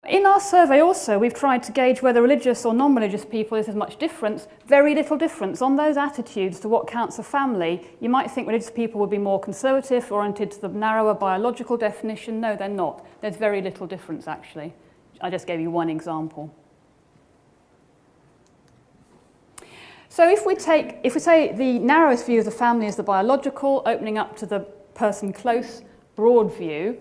In our survey also, we've tried to gauge whether religious or non-religious people, there's much difference, very little difference on those attitudes to what counts a family. You might think religious people would be more conservative, oriented to the narrower biological definition. No, they're not. There's very little difference, actually. I just gave you one example. So if we say the narrowest view of the family is the biological, opening up to the person close, broad view,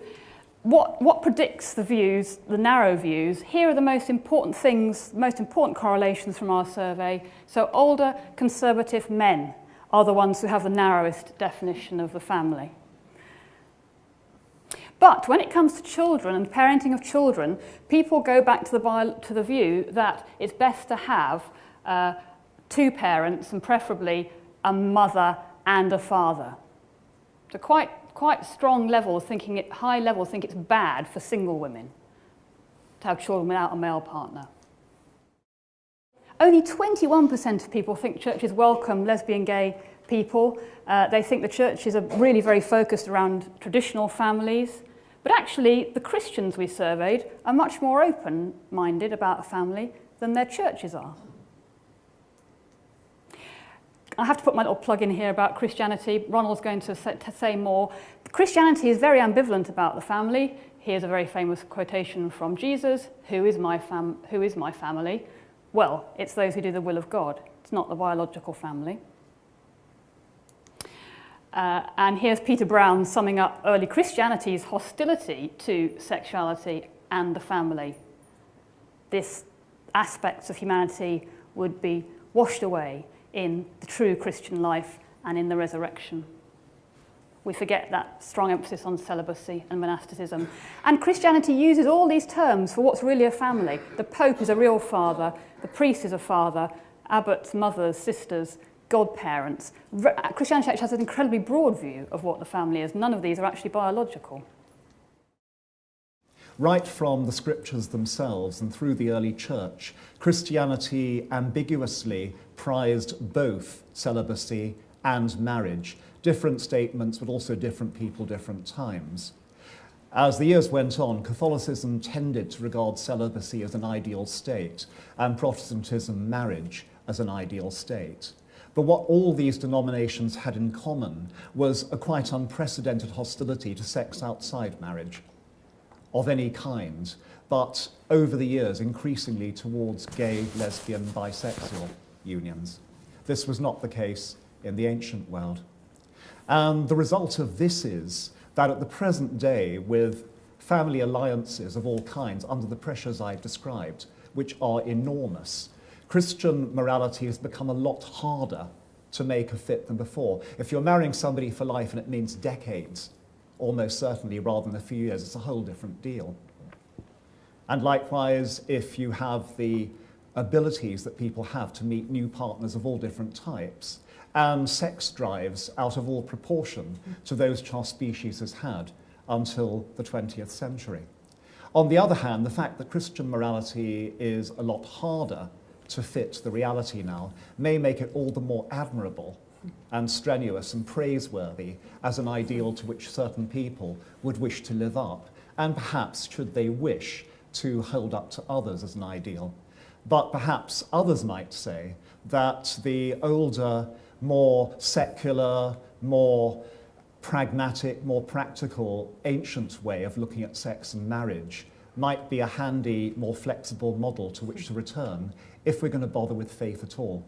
what predicts the views, the narrow views? Here are the most important things, most important correlations from our survey. So older conservative men are the ones who have the narrowest definition of the family. But when it comes to children and parenting of children, people go back to the view that it's best to have two parents and preferably a mother and a father. So quite strong levels, high levels think it's bad for single women to have children without a male partner. Only 21% of people think churches welcome lesbian, gay people. They think the churches are really very focused around traditional families. But actually, the Christians we surveyed are much more open-minded about a family than their churches are. I have to put my little plug in here about Christianity. Ronald's going to say more. Christianity is very ambivalent about the family. Here's a very famous quotation from Jesus. Who is my family? Well, it's those who do the will of God. It's not the biological family. And here's Peter Brown summing up early Christianity's hostility to sexuality and the family. This aspects of humanity would be washed away in the true Christian life and in the resurrection. We forget that strong emphasis on celibacy and monasticism. And Christianity uses all these terms for what's really a family. The Pope is a real father, the priest is a father, abbots, mothers, sisters, godparents. Christianity actually has an incredibly broad view of what the family is. None of these are actually biological. Right from the scriptures themselves and through the early church, Christianity ambiguously prized both celibacy and marriage. Different statements, but also different people, different times. As the years went on, Catholicism tended to regard celibacy as an ideal state, and Protestantism marriage as an ideal state. But what all these denominations had in common was a quite unprecedented hostility to sex outside marriage, of any kind, but over the years increasingly towards gay, lesbian, bisexual unions. This was not the case in the ancient world. And the result of this is that at the present day, with family alliances of all kinds under the pressures I've described, which are enormous, Christian morality has become a lot harder to make a fit than before. If you're marrying somebody for life and it means decades, almost certainly, rather than a few years, it's a whole different deal. And likewise, if you have the abilities that people have to meet new partners of all different types, and sex drives out of all proportion to those which our species has had until the 20th century. On the other hand, the fact that Christian morality is a lot harder to fit the reality now may make it all the more admirable and strenuous and praiseworthy as an ideal to which certain people would wish to live up, and perhaps, should they wish, to hold up to others as an ideal. But perhaps others might say that the older, more secular, more pragmatic, more practical, ancient way of looking at sex and marriage might be a handy, more flexible model to which to return if we're going to bother with faith at all.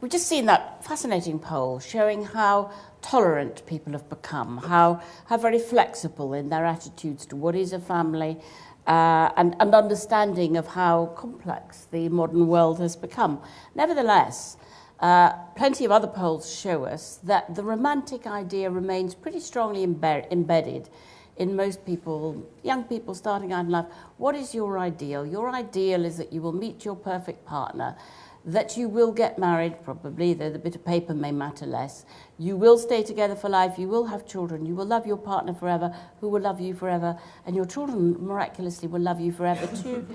We've just seen that fascinating poll showing how tolerant people have become, how very flexible in their attitudes to what is a family, and understanding of how complex the modern world has become. Nevertheless, plenty of other polls show us that the romantic idea remains pretty strongly embedded in most people, young people starting out in life. What is your ideal? Your ideal is that you will meet your perfect partner, that you will get married, probably, though the bit of paper may matter less. You will stay together for life, you will have children, you will love your partner forever, who will love you forever, and your children miraculously will love you forever too.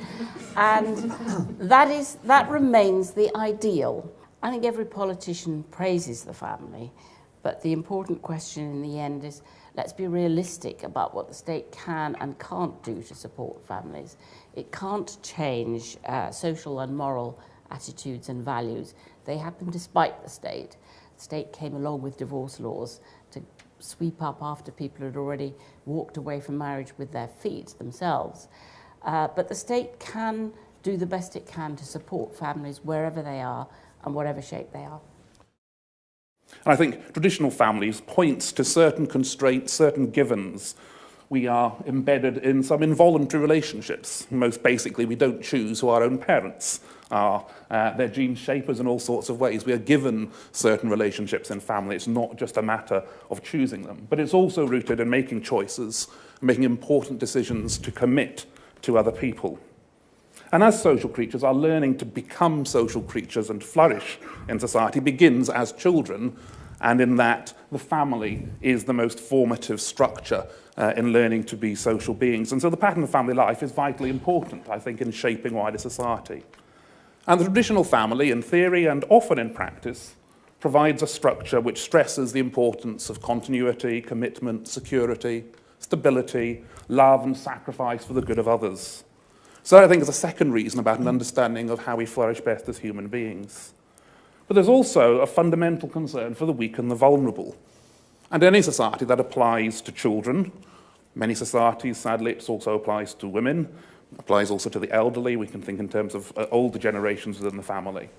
And that remains the ideal. I think every politician praises the family, but the important question in the end is, let's be realistic about what the state can and can't do to support families. It can't change social and moral attitudes and values. They happen despite the state. The state came along with divorce laws to sweep up after people had already walked away from marriage with their feet themselves. But the state can do the best it can to support families wherever they are and whatever shape they are. And I think traditional families points to certain constraints, certain givens. We are embedded in some involuntary relationships. Most basically, we don't choose who our own parents are. They're gene shapers in all sorts of ways. We are given certain relationships in family. It's not just a matter of choosing them. But it's also rooted in making choices, making important decisions to commit to other people. And as social creatures, our learning to become social creatures and flourish in society begins as children, and in that the family is the most formative structure in learning to be social beings. And so the pattern of family life is vitally important, I think, in shaping wider society. And the traditional family, in theory and often in practice, provides a structure which stresses the importance of continuity, commitment, security, stability, love and sacrifice for the good of others. So I think is a second reason about an understanding of how we flourish best as human beings. But there's also a fundamental concern for the weak and the vulnerable. And any society that applies to children, many societies, sadly, it also applies to women, applies also to the elderly. We can think in terms of older generations within the family.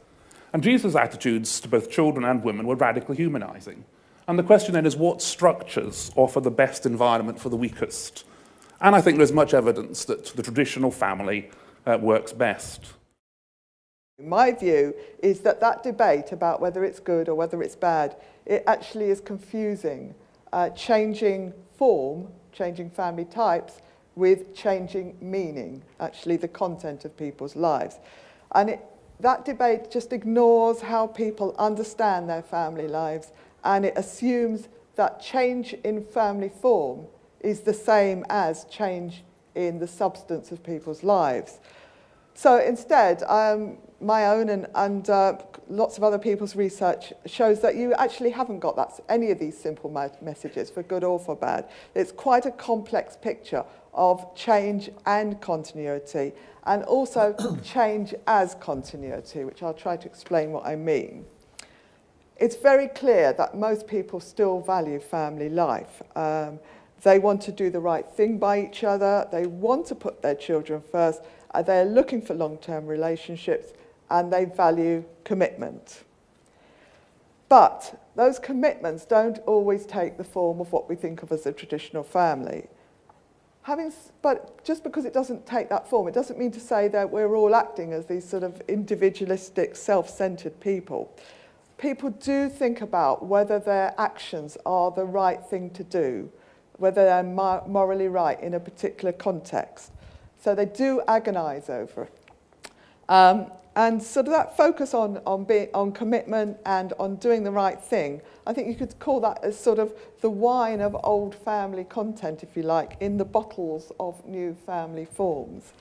And Jesus' attitudes to both children and women were radically humanizing. And the question then is, what structures offer the best environment for the weakest? And I think there's much evidence that the traditional family works best. My view is that that debate about whether it's good or whether it's bad, it actually is confusing changing form, changing family types, with changing meaning, actually the content of people's lives. And that debate just ignores how people understand their family lives, and it assumes that change in family form is the same as change in the substance of people's lives. So instead, my own and lots of other people's research shows that you actually haven't got any of these simple messages, for good or for bad. It's quite a complex picture of change and continuity, and also change as continuity, which I'll try to explain what I mean. It's very clear that most people still value family life. They want to do the right thing by each other. They want to put their children first. They're looking for long-term relationships, and they value commitment. But those commitments don't always take the form of what we think of as a traditional family. But just because it doesn't take that form, it doesn't mean to say that we're all acting as these sort of individualistic, self-centered people. People do think about whether their actions are the right thing to do, whether they're morally right in a particular context. So they do agonize over it. And sort of that focus on commitment and on doing the right thing, I think you could call that as sort of the wine of old family content, if you like, in the bottles of new family forms.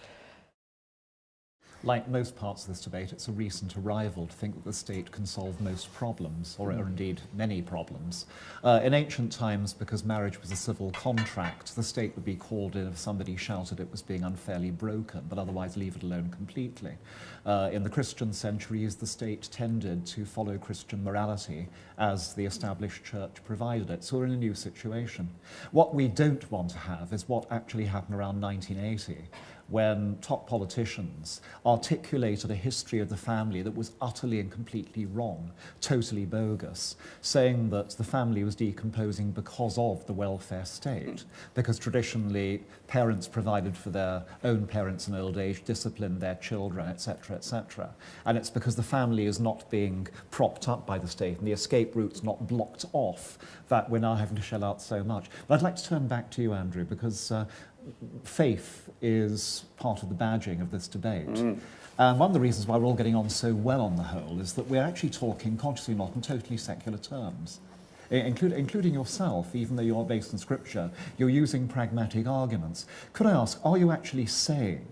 Like most parts of this debate, it's a recent arrival to think that the state can solve most problems, or indeed many problems. In ancient times, because marriage was a civil contract, the state would be called in if somebody shouted it was being unfairly broken, but otherwise leave it alone completely. In the Christian centuries, the state tended to follow Christian morality as the established church provided it. So we're in a new situation. What we don't want to have is what actually happened around 1980, when top politicians articulated a history of the family that was utterly and completely wrong, totally bogus, saying that the family was decomposing because of the welfare state, because traditionally parents provided for their own parents in old age, disciplined their children, etc., etc. And it's because the family is not being propped up by the state and the escape routes not blocked off that we're now having to shell out so much. But I'd like to turn back to you, Andrew, because faith is part of the badging of this debate. And one of the reasons why we're all getting on so well on the whole is that we're actually talking, consciously not, in totally secular terms. Including yourself, even though you're based in Scripture, you're using pragmatic arguments. Could I ask, are you actually saying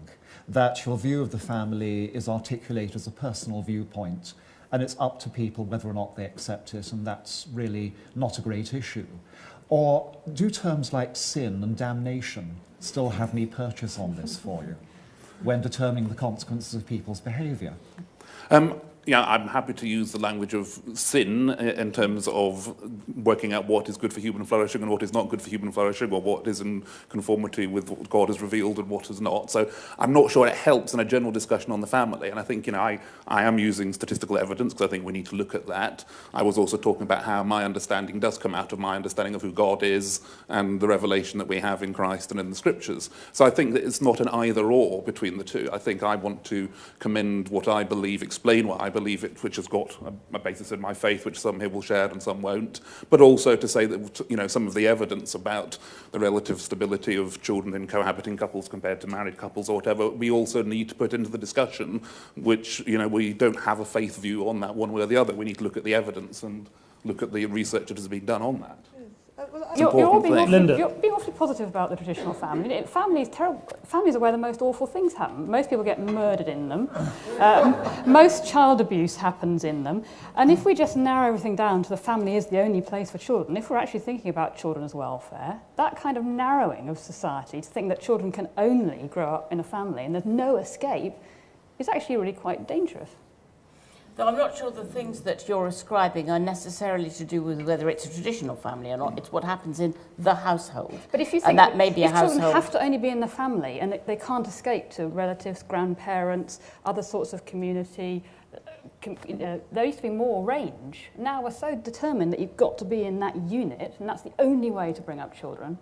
that your view of the family is articulated as a personal viewpoint, and it's up to people whether or not they accept it, and that's really not a great issue? Or do terms like sin and damnation still have any purchase on this for you when determining the consequences of people's behaviour? Yeah, I'm happy to use the language of sin in terms of working out what is good for human flourishing and what is not good for human flourishing, or what is in conformity with what God has revealed and what is not. So I'm not sure it helps in a general discussion on the family. And I think, I am using statistical evidence because I think we need to look at that. I was also talking about how my understanding does come out of my understanding of who God is and the revelation that we have in Christ and in the Scriptures. So I think that it's not an either-or between the two. I think I want to commend what I believe, explain what I believe it, which has got a basis in my faith, which some here will share and some won't, but also to say that some of the evidence about the relative stability of children in cohabiting couples compared to married couples or whatever, we also need to put into the discussion, which we don't have a faith view on that one way or the other. We need to look at the evidence and look at the research that has been done on that. You're being awfully positive about the traditional family. Families are where the most awful things happen. Most people get murdered in them. Most child abuse happens in them. And if we just narrow everything down to the family is the only place for children, if we're actually thinking about children's welfare, that kind of narrowing of society to think that children can only grow up in a family and there's no escape is actually really quite dangerous. Though I'm not sure the things that you're ascribing are necessarily to do with whether it's a traditional family or not. It's what happens in the household. But if you think and that may be a household. Children have to only be in the family and they can't escape to relatives, grandparents, other sorts of community, there used to be more range. Now we're so determined that you've got to be in that unit, and that's the only way to bring up children.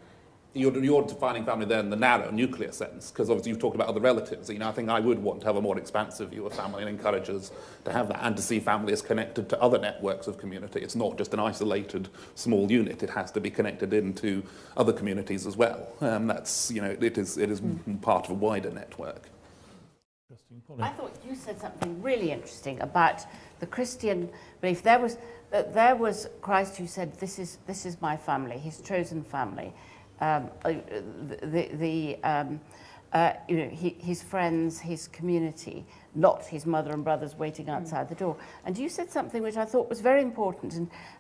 You're defining family there in the narrow nuclear sense, because obviously you've talked about other relatives. I think I would want to have a more expansive view of family and encourage us to have that and to see family as connected to other networks of community. It's not just an isolated small unit. It has to be connected into other communities as well. That's, it is part of a wider network. I thought you said something really interesting about the Christian belief. There was Christ who said, "This is my family, His chosen family." His friends, his community, not his mother and brothers waiting outside the door. And you said something which I thought was very important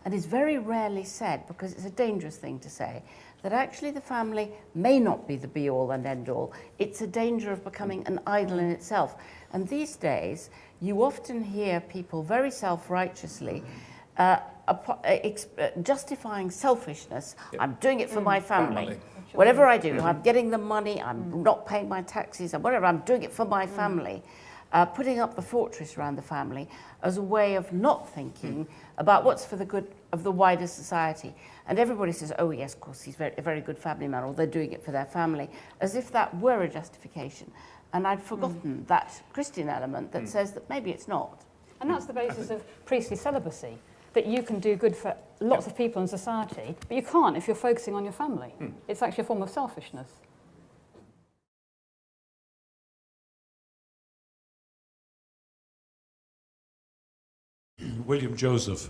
and is very rarely said, because it's a dangerous thing to say, that actually the family may not be the be-all and end-all. It's a danger of becoming an idol in itself. And these days, you often hear people very self-righteously justifying selfishness. Yep. I'm doing it for my family. Whatever I do, I'm getting the money, I'm not paying my taxes, and whatever, I'm doing it for my family. Putting up the fortress around the family as a way of not thinking about what's for the good of the wider society. And everybody says, oh yes, of course, he's a very good family man, or they're doing it for their family, as if that were a justification. And I'd forgotten that Christian element that says that maybe it's not. And that's the basis of priestly celibacy, that you can do good for lots of people in society, but you can't if you're focusing on your family. It's actually a form of selfishness. William Joseph.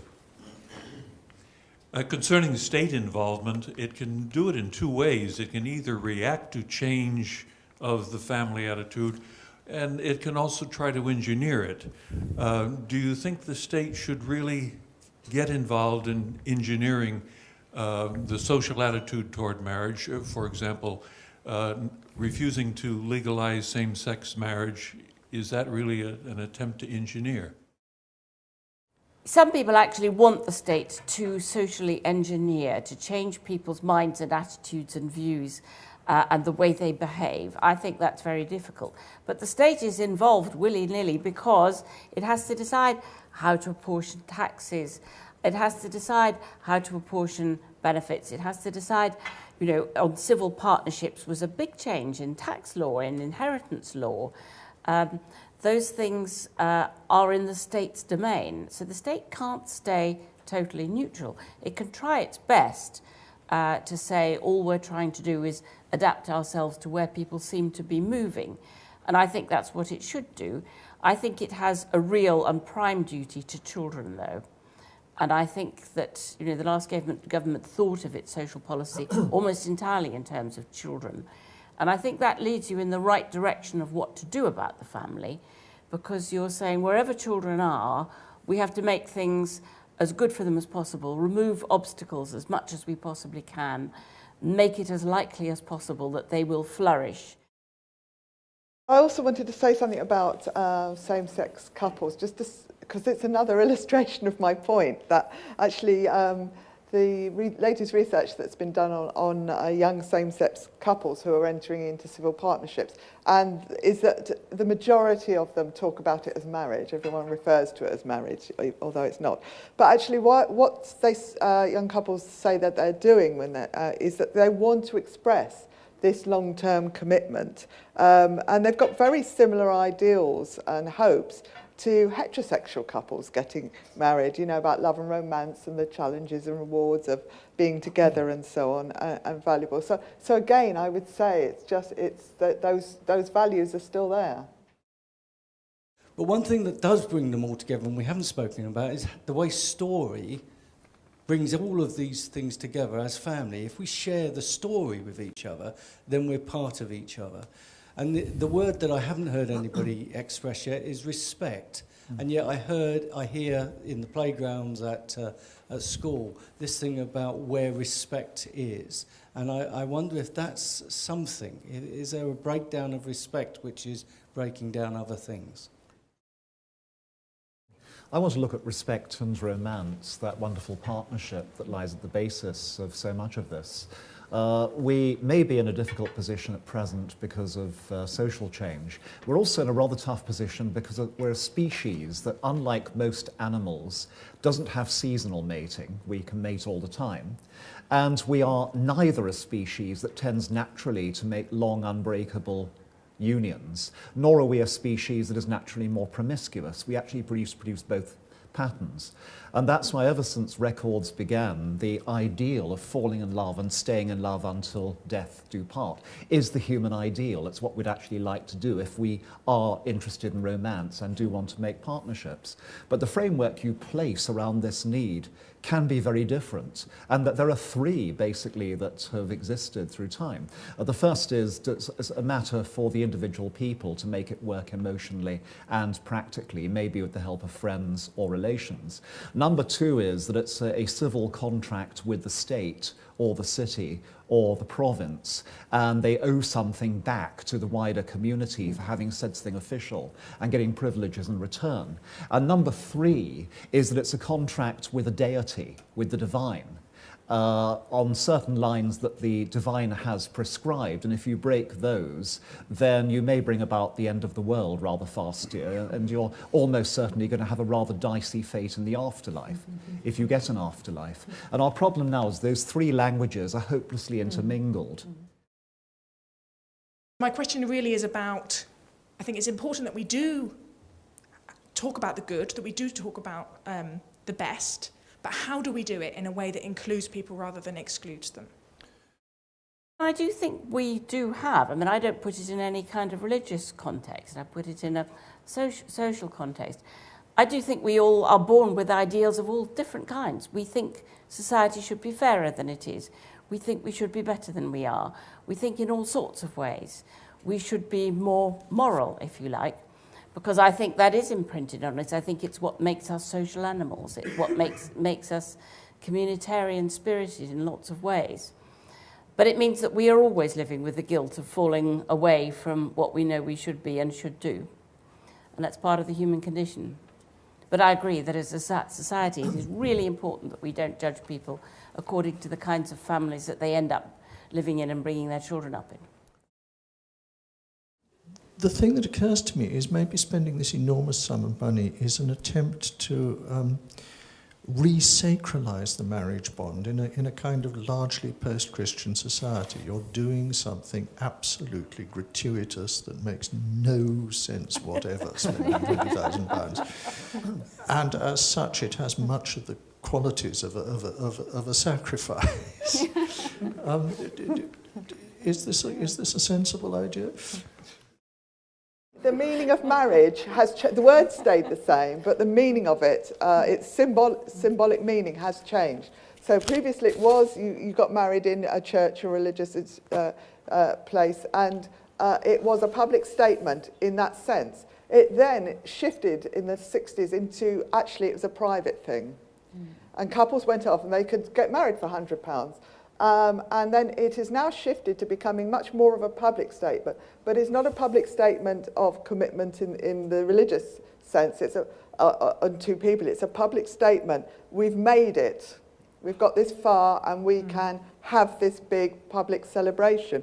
Concerning state involvement, it can do it in two ways. It can either react to change of the family attitude, and it can also try to engineer it. Do you think the state should really get involved in engineering the social attitude toward marriage? For example, refusing to legalize same-sex marriage, is that really an attempt to engineer? Some people actually want the state to socially engineer, to change people's minds and attitudes and views and the way they behave. I think that's very difficult. But the state is involved willy-nilly because it has to decide how to apportion taxes. It has to decide how to apportion benefits. It has to decide, on civil partnerships was a big change in tax law, in inheritance law. Those things are in the state's domain. So the state can't stay totally neutral. It can try its best to say all we're trying to do is adapt ourselves to where people seem to be moving. And I think that's what it should do. I think it has a real and prime duty to children, though. And I think that the last government thought of its social policy almost entirely in terms of children. And I think that leads you in the right direction of what to do about the family, because you're saying wherever children are, we have to make things as good for them as possible, remove obstacles as much as we possibly can, make it as likely as possible that they will flourish. I also wanted to say something about same-sex couples, just because it's another illustration of my point, that actually the latest research that's been done on young same-sex couples who are entering into civil partnerships, and is that the majority of them talk about it as marriage. Everyone refers to it as marriage, although it's not. But actually what they, young couples say that they're doing when is that they want to express this long-term commitment. And they've got very similar ideals and hopes to heterosexual couples getting married, you know, about love and romance and the challenges and rewards of being together and so on, and valuable. So again, I would say it's that those values are still there. But one thing that does bring them all together, and we haven't spoken about, is the way story brings all of these things together as family. If we share the story with each other, then we're part of each other. And the word that I haven't heard anybody express yet is respect. And yet I hear in the playgrounds at school this thing about where respect is. And I wonder if that's something. Is there a breakdown of respect which is breaking down other things? I want to look at respect and romance, that wonderful partnership that lies at the basis of so much of this. We may be in a difficult position at present because of social change. We're also in a rather tough position because we're a species that, unlike most animals, doesn't have seasonal mating. We can mate all the time. And we are neither a species that tends naturally to make long, unbreakable unions, nor are we a species that is naturally more promiscuous. We actually produce both patterns. And that's why ever since records began, the ideal of falling in love and staying in love until death do part is the human ideal. It's what we'd actually like to do if we are interested in romance and do want to make partnerships. But the framework you place around this need can be very different, and that there are three basically that have existed through time. The first is a matter for the individual people to make it work emotionally and practically, maybe with the help of friends or relations. Number two is that it's a civil contract with the state or the city or the province, and they owe something back to the wider community for having said something official and getting privileges in return. And number three is that it's a contract with a deity, with the divine, on certain lines that the divine has prescribed, and if you break those, then you may bring about the end of the world rather fast, and you're almost certainly going to have a rather dicey fate in the afterlife, if you get an afterlife. And our problem now is those three languages are hopelessly intermingled. My question really is about, I think it's important that we do talk about the good, that we do talk about the best, but how do we do it in a way that includes people rather than excludes them? I do think we do have. I mean, I don't put it in any kind of religious context. I put it in a social context. I do think we all are born with ideals of all different kinds. We think society should be fairer than it is. We think we should be better than we are. We think in all sorts of ways. We should be more moral, if you like, because I think that is imprinted on us. I think it's what makes us social animals. It's what makes us communitarian spirited in lots of ways. But it means that we are always living with the guilt of falling away from what we know we should be and should do. And that's part of the human condition. But I agree that as a society, it is really important that we don't judge people according to the kinds of families that they end up living in and bringing their children up in. The thing that occurs to me is maybe spending this enormous sum of money is an attempt to re-sacralize the marriage bond in a kind of largely post-Christian society. You're doing something absolutely gratuitous that makes no sense whatever, spending £20,000. And as such, it has much of the qualities of a sacrifice. Is this a sensible idea? The meaning of marriage has the word stayed the same, but the meaning of it, its symbolic meaning has changed. So previously it was you got married in a church or religious place, and it was a public statement in that sense. It then shifted in the 60s into actually it was a private thing. and couples went off and they could get married for £100. And then it has now shifted to becoming much more of a public statement, but it's not a public statement of commitment in the religious sense. It's on two people. It's a public statement. We've made it. We've got this far, and we can have this big public celebration.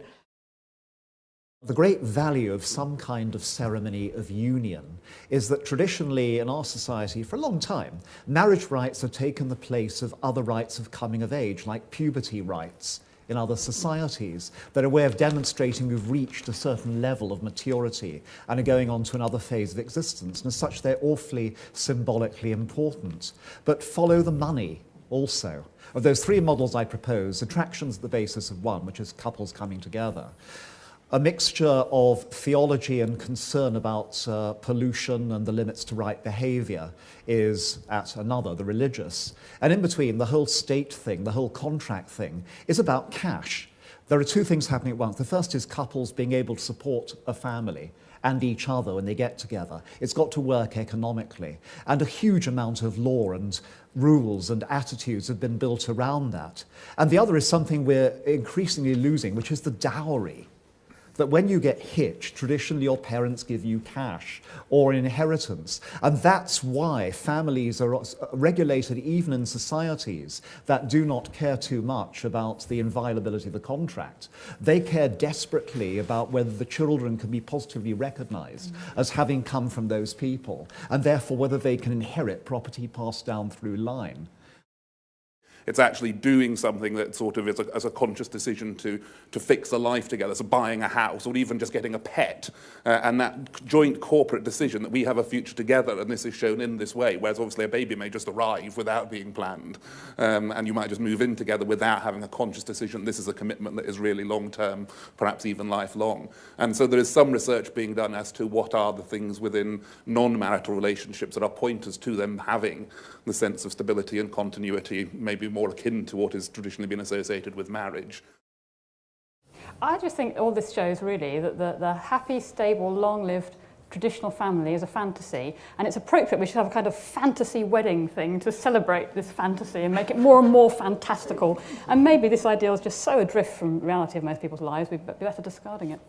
The great value of some kind of ceremony of union is that traditionally in our society for a long time, marriage rites have taken the place of other rites of coming of age, like puberty rites in other societies. They're a way of demonstrating we've reached a certain level of maturity and are going on to another phase of existence. And as such, they're awfully symbolically important. But follow the money also. Of those three models I propose, attraction's the basis of one, which is couples coming together. A mixture of theology and concern about pollution and the limits to right behaviour is at another, the religious. And in between, the whole state thing, the whole contract thing, is about cash. There are two things happening at once. The first is couples being able to support a family and each other when they get together. It's got to work economically. And a huge amount of law and rules and attitudes have been built around that. And the other is something we're increasingly losing, which is the dowry. That when you get hitched, traditionally your parents give you cash or inheritance. And that's why families are regulated even in societies that do not care too much about the inviolability of the contract. They care desperately about whether the children can be positively recognised as having come from those people, and therefore whether they can inherit property passed down through line. It's actually doing something that sort of is as a conscious decision to fix a life together, so buying a house or even just getting a pet, and that joint corporate decision that we have a future together, and this is shown in this way, whereas obviously a baby may just arrive without being planned, and you might just move in together without having a conscious decision. This is a commitment that is really long-term, perhaps even lifelong. And so there is some research being done as to what are the things within non-marital relationships that are pointers to them having the sense of stability and continuity, maybe more akin to what has traditionally been associated with marriage. I just think all this shows really that the happy, stable, long-lived traditional family is a fantasy, and it's appropriate we should have a kind of fantasy wedding thing to celebrate this fantasy and make it more and more fantastical. And maybe this ideal is just so adrift from reality of most people's lives, we'd be better discarding it.